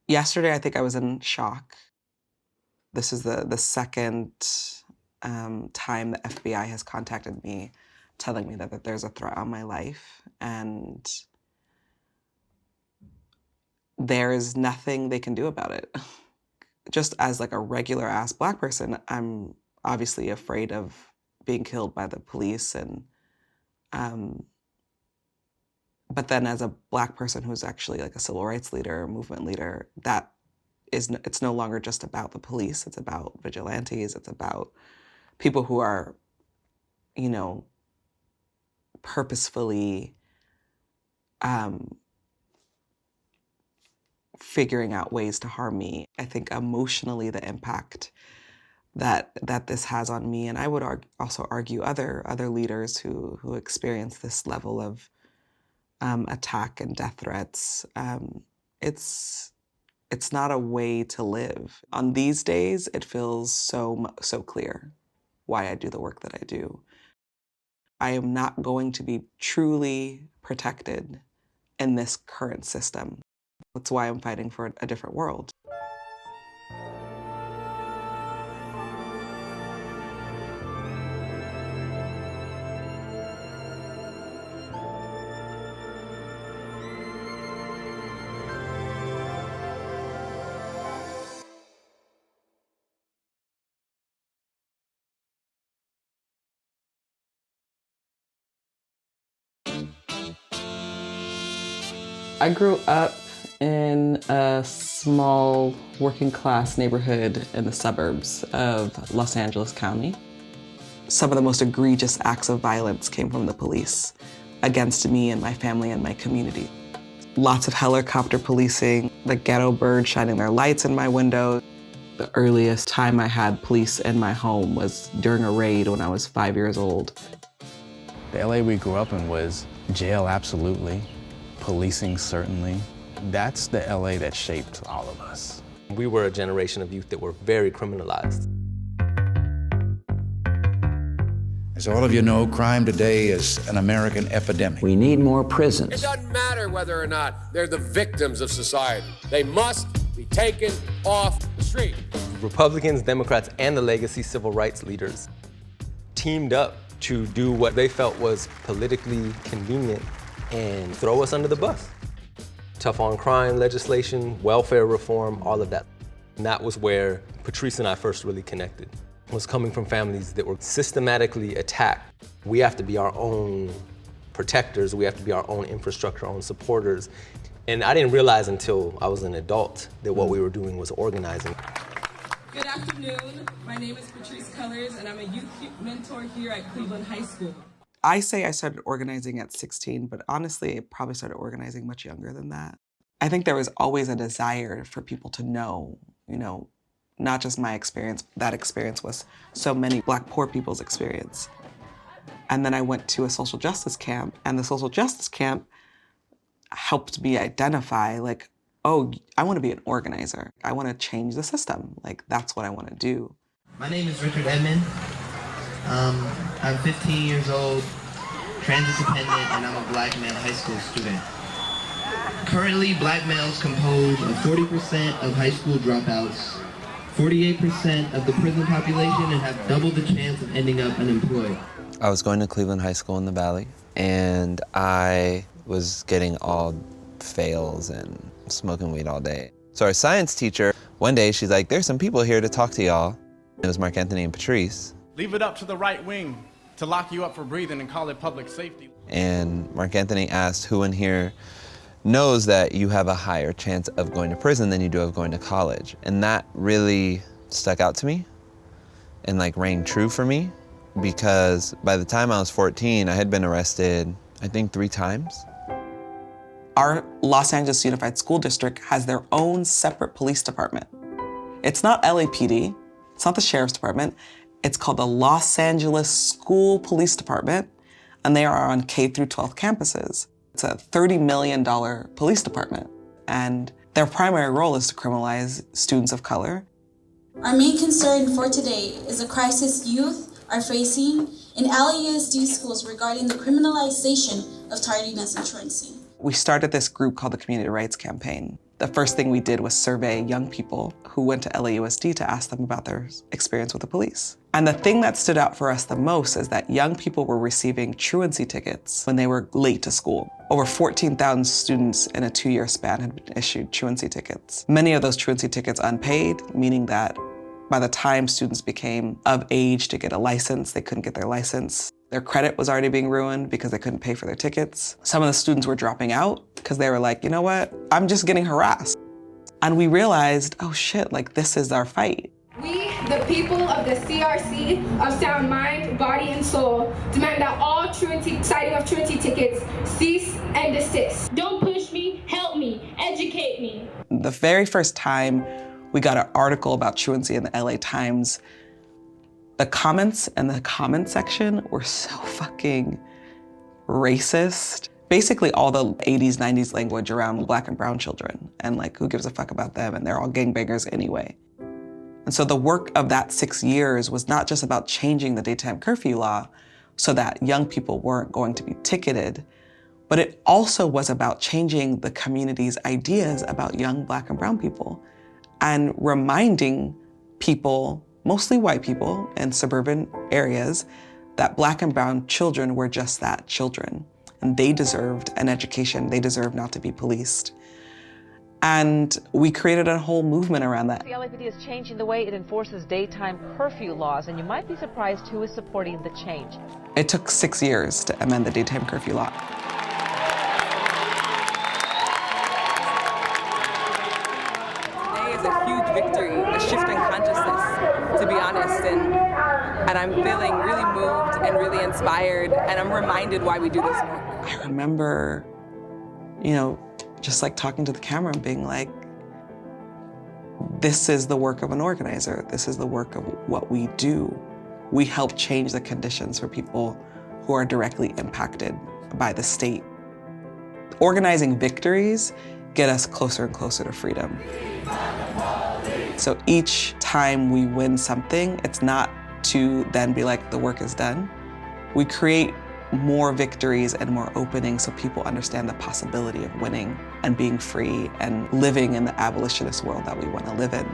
Yesterday, I think I was in shock. This is the second time the FBI has contacted me telling me that there's a threat on my life, and there is nothing they can do about it. Just as like a regular ass Black person, I'm obviously afraid of being killed by the police, and um, but then as a Black person who's actually like a civil rights leader, movement leader, it's no longer just about the police. It's about vigilantes. It's about people who are, you know, purposefully figuring out ways to harm me. I think emotionally the impact that this has on me, and I would also argue other leaders who experience this level of attack and death threats. It's not a way to live. On these days, it feels so clear why I do the work that I do. I am not going to be truly protected in this current system. That's why I'm fighting for a different world. I grew up in a small working class neighborhood in the suburbs of Los Angeles County. Some of the most egregious acts of violence came from the police against me and my family and my community. Lots of helicopter policing, the ghetto birds shining their lights in my window. The earliest time I had police in my home was during a raid when I was 5 years old. The LA we grew up in was jail, absolutely. Policing, certainly. That's the LA that shaped all of us. We were a generation of youth that were very criminalized. As all of you know, crime today is an American epidemic. We need more prisons. It doesn't matter whether or not they're the victims of society. They must be taken off the street. Republicans, Democrats, and the legacy civil rights leaders teamed up to do what they felt was politically convenient and throw us under the bus. Tough on crime legislation, welfare reform, all of that. And that was where Patrisse and I first really connected. Was coming from families that were systematically attacked. We have to be our own protectors. We have to be our own infrastructure, our own supporters. And I didn't realize until I was an adult that what we were doing was organizing. Good afternoon. My name is Patrisse Cullors, and I'm a youth mentor here at Cleveland High School. I say I started organizing at 16, but honestly, I probably started organizing much younger than that. I think there was always a desire for people to know, not just my experience. That experience was so many Black poor people's experience. And then I went to a social justice camp, and the social justice camp helped me identify, like, oh, I want to be an organizer. I want to change the system. Like, that's what I want to do. My name is Richard Edmond. I'm 15 years old, transit dependent, and I'm a Black male high school student. Currently, Black males compose of 40% of high school dropouts, 48% of the prison population, and have double the chance of ending up unemployed. I was going to Cleveland High School in the Valley, and I was getting all fails and smoking weed all day. So our science teacher, one day, she's like, there's some people here to talk to y'all. It was Mark Anthony and Patrisse. Leave it up to the right wing to lock you up for breathing and call it public safety. And Mark Anthony asked who in here knows that you have a higher chance of going to prison than you do of going to college. And that really stuck out to me and like rang true for me, because by the time I was 14, I had been arrested, I think 3 times. Our Los Angeles Unified School District has their own separate police department. It's not LAPD, it's not the Sheriff's Department. It's called the Los Angeles School Police Department, and they are on K through 12 campuses. It's a $30 million police department, and their primary role is to criminalize students of color. Our main concern for today is the crisis youth are facing in LAUSD schools regarding the criminalization of tardiness and truancy. We started this group called the Community Rights Campaign, The first thing we did was survey young people who went to LAUSD to ask them about their experience with the police. And the thing that stood out for us the most is that young people were receiving truancy tickets when they were late to school. Over 14,000 students in a 2-year span had been issued truancy tickets. Many of those truancy tickets unpaid, meaning that by the time students became of age to get a license, they couldn't get their license. Their credit was already being ruined because they couldn't pay for their tickets. Some of the students were dropping out because they were like, you know what, I'm just getting harassed. And we realized, oh shit, like this is our fight. We, the people of the CRC of sound mind, body, and soul, demand that all citing of truancy tickets cease and desist. Don't push me, help me, educate me. The very first time we got an article about truancy in the LA Times, the comments in the comment section were so fucking racist. Basically all the 80s, 90s language around Black and brown children, and like, who gives a fuck about them? And they're all gangbangers anyway. And so the work of that 6 years was not just about changing the daytime curfew law so that young people weren't going to be ticketed, but it also was about changing the community's ideas about young Black and brown people and reminding people, mostly white people in suburban areas, that Black and brown children were just that, children. And they deserved an education, they deserved not to be policed. And we created a whole movement around that. The LAPD is changing the way it enforces daytime curfew laws, and you might be surprised who is supporting the change. It took 6 years to amend the daytime curfew law. Today is a huge victory, a shift in consciousness, to be honest, and I'm feeling really moved and really inspired, and I'm reminded why we do this work. I remember, just like talking to the camera and being like, this is the work of an organizer. This is the work of what we do. We help change the conditions for people who are directly impacted by the state. Organizing victories get us closer and closer to freedom. So each time we win something, it's not to then be like, the work is done. We create more victories and more openings so people understand the possibility of winning and being free and living in the abolitionist world that we want to live in.